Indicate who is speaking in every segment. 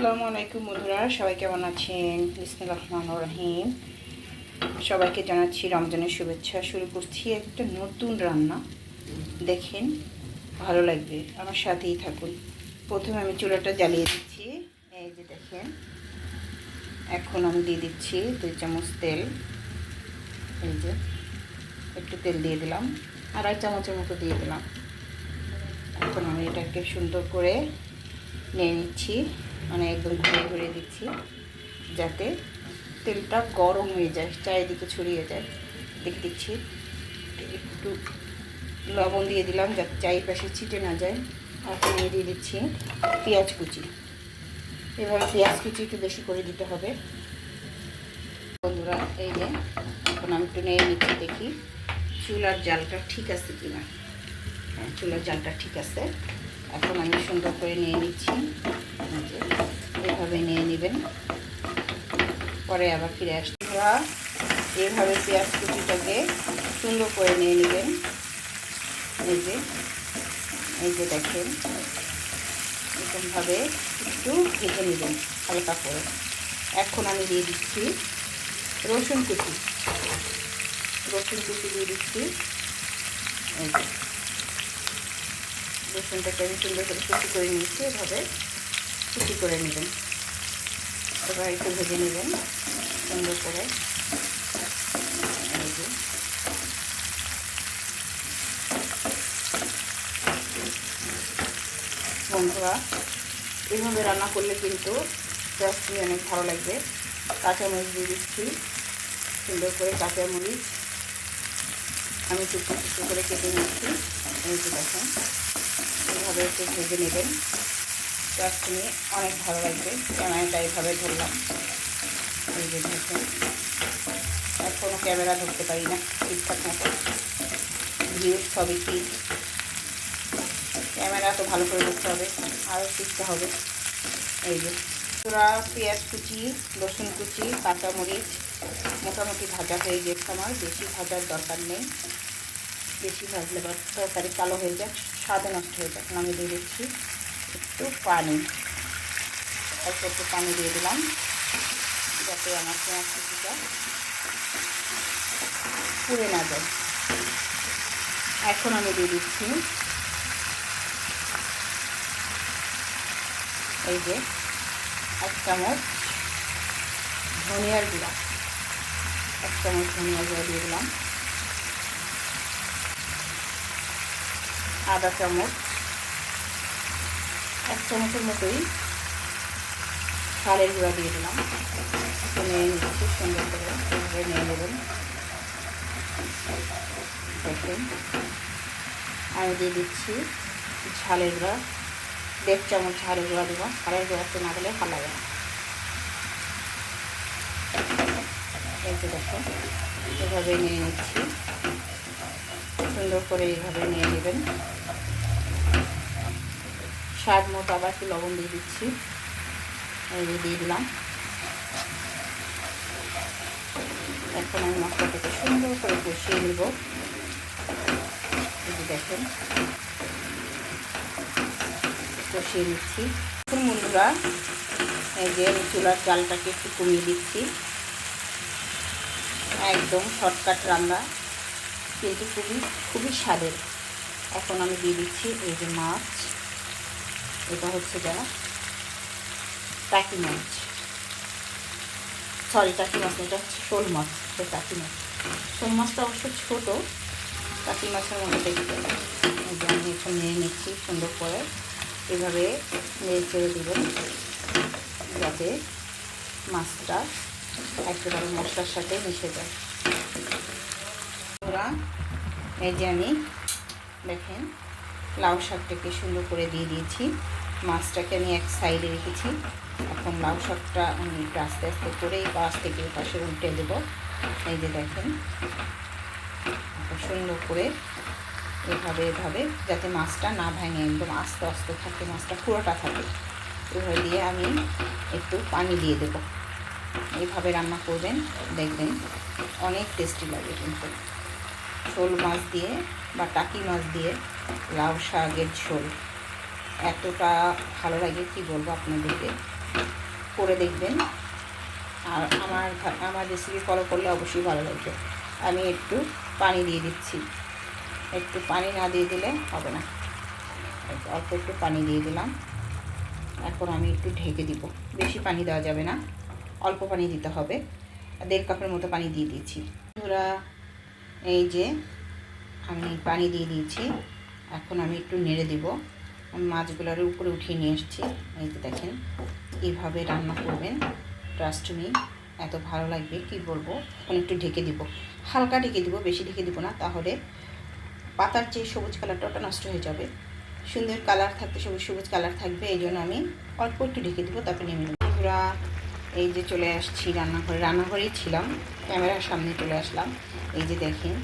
Speaker 1: আসসালামু আলাইকুম বন্ধুরা, সবাই কেমন আছেন? বিসমিল্লাহির রহমানির রহিম। সবাইকে জানাচ্ছি রমজানের শুভেচ্ছা। শুরু করছি একটা নতুন রান্না, দেখেন ভালো লাগবে, আমার সাথেই থাকুন। প্রথমে আমি চুলাটা জ্বালিয়ে দিচ্ছি, এই যে দেখেন। এখন আমি দিয়ে দিচ্ছি 2 চামচ তেল, এই যে একটু তেল দিয়ে দিলাম, 2.5 চামচের মতো দিয়ে দিলাম। এখন আমি এটাকে সুন্দর করে নিয়ে নিচ্ছি, মানে একদম ঘুরিয়ে ঘুরিয়ে দিচ্ছি যাতে তেলটা গরম হয়ে যায়, চারিদিকে ছড়িয়ে যায়। দেখে দিচ্ছি, একটু লবণ দিয়ে দিলাম যাতে চারিপাশে ছিটে না যায়। এখন নিয়ে দিয়ে দিচ্ছি পেঁয়াজ কুচি। এভাবে পেঁয়াজ কুচি একটু বেশি করে দিতে হবে বন্ধুরা। এই যে এখন আমি একটু নিয়ে নিচ্ছি, দেখি চুলার জালটা ঠিক আছে কিনা। হ্যাঁ, চুলার জালটা ঠিক আছে। এখন আমি সুন্দর করে নিয়ে নিচ্ছি, এভাবে নিয়ে নেবেন, পরে আবার ফিরে আসতে। এইভাবে পেঁয়াজ কুচিটাকে সুন্দর করে নিয়ে নেবেন। এই যে দেখেন, এরকমভাবে একটু ভেজে নেবেন হালকা করে। এখন আমি দিয়ে দিচ্ছি রসুন কুচি দিয়ে দিচ্ছি। এই যে রসুনটাকে আমি সুন্দর করে কুচি করে নিয়েছি, এভাবে কুচি করে নেবেন। এবার একটু ভেজে নেবেন সুন্দর করে। এই যে বন্ধুরা, এইভাবে রান্না করলে কিন্তু টেস্টি অনেক ভালো লাগবে। কাঁচামরিচ দিয়ে দিচ্ছি সুন্দর করে, কাঁচামরিচ আমি টুকরো টুকরো করে কেটে নিচ্ছি। এই যে দেখেন, এইভাবে একটু ভেজে নেবেন, টেস্টি অনেক ভালো লাগবে। ক্যামেরাটা এইভাবে ধরলাম, এই যে দেখেন। এখনও ক্যামেরা ধরতে পারি না ঠিকঠাক মতো, ভিউ সবই ঠিক। ক্যামেরা তো ভালো করে ধরতে হবে, আরও শিখতে হবে। এই যে পুরা পেঁয়াজ কুচি, রসুন কুচি, কাঁচামরিচ মোটামুটি ভাজা হয়ে গেছে আমার। বেশি ভাজার দরকার নেই, বেশি ভাজলে বা তরকারি কালো হয়ে যায়, স্বাদে নষ্ট হয়ে যায়। এখন আমি দিয়ে দিচ্ছি একটু পানি, অল্প একটু পানি দিয়ে দিলাম যাতে আমার পেঁয়াজ কুচিটা পুড়ে না যায়। এখন আমি দিয়ে দিচ্ছি এই যে 1 চামচ ধনিয়ার গুঁড়া, 1 চামচ ধনিয়ার গুঁড়া দিয়ে দিলাম। আধা চামচ, 1 চামচের মতোই চালের গুঁড়া দিয়ে দিলাম। নিয়ে নিচ্ছি সুন্দর করে, এইভাবে নিয়ে নেবেন। দেখুন, আমি দিয়ে দিচ্ছি ঝালের গুঁড়া, 1.5 চামচ ঝালের গুঁড়া দেবো। ঝালের গুঁড়াতে না দিলে ভালো লাগে না। এই যে দেখুন, এভাবে নিয়ে নিচ্ছি সুন্দর করে, এইভাবে নিয়ে নেবেন। স্বাদ মতো আবার একটু লবণ দিয়ে দিচ্ছি, এই যে দিয়ে দিলাম। এখন আমি মশলাটাকে সুন্দর করে কষিয়ে নেব। এই যে দেখেন, কষিয়ে নিচ্ছি। এখন বন্ধুরা, এই যে আমি চুলার জালটাকে একটু কমিয়ে দিচ্ছি। একদম শর্টকাট রান্না, কিন্তু খুবই স্বাদের। এখন আমি দিয়ে দিচ্ছি এই যে মাছ, এটা হচ্ছে যারা টাকি মাছ, টাকি মাছ না, এটা হচ্ছে শোল মাছ। এটা টাকি মাছ, শোল মাছটা অবশ্য ছোটো, টাকি মাছের মতো দেখতে। এই যে আমি এখন নিয়ে নিচ্ছি সুন্দর করে, এভাবে নেড়ে ছেড়ে দেবেন যাতে মাছটা একেবারে মশলার সাথে মিশে যায়। ওরা এই যে আমি দেখেন লাউ শাকটাকে সুন্দর করে দিয়ে দিয়েছি, মাছটাকে আমি এক সাইডে রেখেছি। এখন লাউ শাকটা আমি একটু আস্তে আস্তে করে এই পাশ থেকে পাশে উল্টে দেবো। এই যে দেখেন, সুন্দর করে এভাবে যাতে মাছটা না ভাঙে, একদম আস্তে আস্তে থাকে, মাছটা পুরোটা থাকে। এভাবে দিয়ে আমি একটু পানি দিয়ে দেবো। এইভাবে রান্না করবেন, দেখবেন অনেক টেস্টি লাগে। কিন্তু শোল মাছ দিয়ে বা টাকি মাছ দিয়ে লাউ শাকের ঝোল এতটা ভালো লাগে, কি বলবো আপনাদেরকে। করে দেখবেন। আর আমার রেসিপি ফলো করলে অবশ্যই ভালো লাগবে। আমি একটু পানি দিয়ে দিচ্ছি, একটু পানি না দিয়ে দিলে হবে না, অল্প একটু পানি দিয়ে দিলাম। এখন আমি একটু ঢেকে দিব, বেশি পানি দেওয়া যাবে না, অল্প পানি দিতে হবে। 1.5 কাপের মতো পানি দিয়ে দিয়েছি। বন্ধুরা, এই যে আমি পানি দিয়ে দিয়েছি, এখন আমি একটু নেড়ে দিব। আমি মাছগুলোর উপরে উঠিয়ে নিয়ে এসেছি। এই যে দেখেন, এইভাবে রান্না করবেন, ট্রাস্ট মি, এত ভালো লাগবে কি বলবো। এখন একটু ঢেকে দিব, হালকা ঢেকে দিব, বেশি ঢেকে দিব না, তাহলে পাতার যে সবুজ কালারটা ওটা নষ্ট হয়ে যাবে। সুন্দর কালার থাকতে সবুজ সবুজ কালার থাকবে, এই জন্য আমি অল্প একটু ঢেকে দিব, তারপরে নেমে নেব। পুরা এই যে চলে আসছি রান্নাঘরেই ছিলাম, ক্যামেরার সামনে চলে আসলাম। এই যে দেখেন,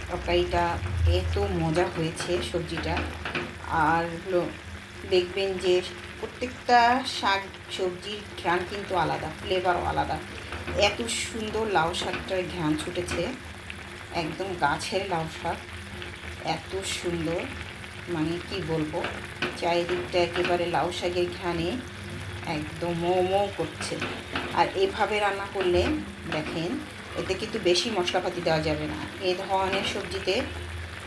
Speaker 1: তরকারিটা এত মজা হয়েছে, সবজিটা। আর দেখবেন যে প্রত্যেকটা শাক সবজির ঘ্রাণ কিন্তু আলাদা, ফ্লেভারও আলাদা। এত সুন্দর লাউ শাকটার ঘ্রাণ ছুটেছে, একদম গাছের লাউ শাক, এত সুন্দর, মানে কি বলবো, চারিদিকটা একেবারে লাউ শাকের ঘ্রাণে একদম মো করছে। আর এভাবে রান্না করলে দেখেন, এতে কিন্তু বেশি মশলাপাতি দেওয়া যাবে না। এই ধরনের সবজিতে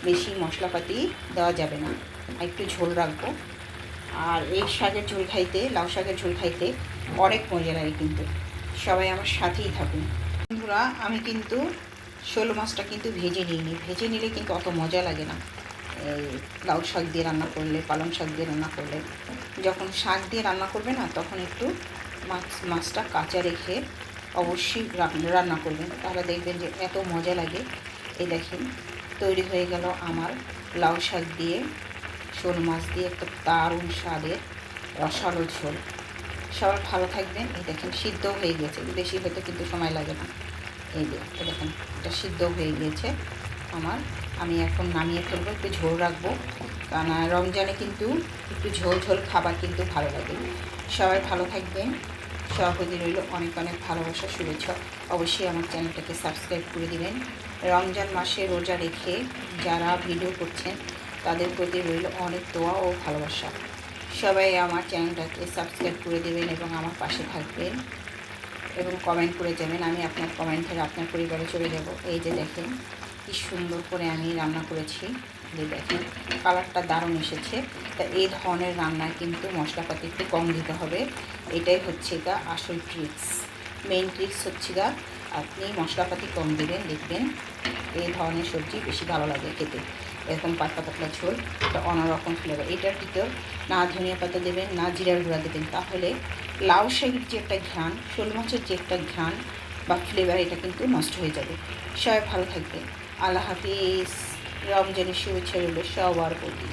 Speaker 1: বেশি মশলাপাতি দেওয়া যাবে না, একটু ঝোল রাখবো। আর এই শাকের ঝোল খাইতে, লাউ শাকের ঝোল খাইতে অনেক মজা লাগে কিন্তু। সবাই আমার সাথেই থাকুন। বন্ধুরা, আমি কিন্তু শোল মাছটা কিন্তু ভেজে নিইনি, ভেজে নিলে কিন্তু অত মজা লাগে না। এই লাউ শাক দিয়ে রান্না করলে, পালং শাক দিয়ে রান্না করলে, যখন শাক দিয়ে রান্না করবে না, তখন একটু মাছটা কাঁচা রেখে অবশ্যই রান্না করবেন, তাহলে দেখবেন যে এত মজা লাগে। এই দেখেন, তৈরি হয়ে গেল আমার লাউ শাক দিয়ে শোল মাছ দিয়ে একটা দারুণ স্বাদের রসালো ঝোল। সবাই ভালো থাকবেন। এই দেখেন, সিদ্ধ হয়ে গেছে, বেশি হতে কিন্তু সময় লাগে না। এই যে দেখেন, এটা সিদ্ধ হয়ে গিয়েছে আমার। আমি এখন নামিয়ে ফেলবো, একটু ঝোল রাখবো, কারণ রমজানে কিন্তু একটু ঝোল ঝোল খাবার কিন্তু ভালো লাগে। সবাই ভালো থাকবেন, সবার প্রতি রইল অনেক অনেক ভালোবাসা, শুভেচ্ছা। অবশ্যই আমার চ্যানেলটাকে সাবস্ক্রাইব করে দিবেন। রমজান মাসে রোজা রেখে যারা ভিডিও করছেন, তাদের প্রতি রইল অনেক দোয়া ও ভালোবাসা। সবাই আমার চ্যানেলটাকে সাবস্ক্রাইব করে দেবেন এবং আমার পাশে থাকবেন এবং কমেন্ট করে যাবেন। আমি আপনার কমেন্ট থেকে আপনার পরিবারে চলে যাব। এই যে দেখেন, কি সুন্দর করে আমি রান্না করেছি। যে দেখেন, কালারটা দারুণ এসেছে। তা এই ধরনের রান্নায় কিন্তু মশলাপাতি একটু কম দিতে হবে, এটাই হচ্ছে গা আসল ট্রিক্স। মেইন ট্রিক্স হচ্ছে গা আপনি মশলাপাতি কম দেবেন, দেখবেন এই ধরনের সবজি বেশি ভালো লাগে খেতে। এরকম পাতলা পাতলা ঝোল, এটা অন্যরকম ফ্লেভার। এটার ভিতর না ধনিয়া পাতা দেবেন, না জিরার গুঁড়া দেবেন, তাহলে লাউ শাকের যে একটা ঘ্রাণ, শোল মাছের যে একটা ঘ্রাণ বা ফ্লেভার, এটা কিন্তু নষ্ট হয়ে যাবে। সবাই ভালো থাকবে। আল্লাহ হাফিজ। রমজানের শুভেচ্ছা রইল সবার প্রতি।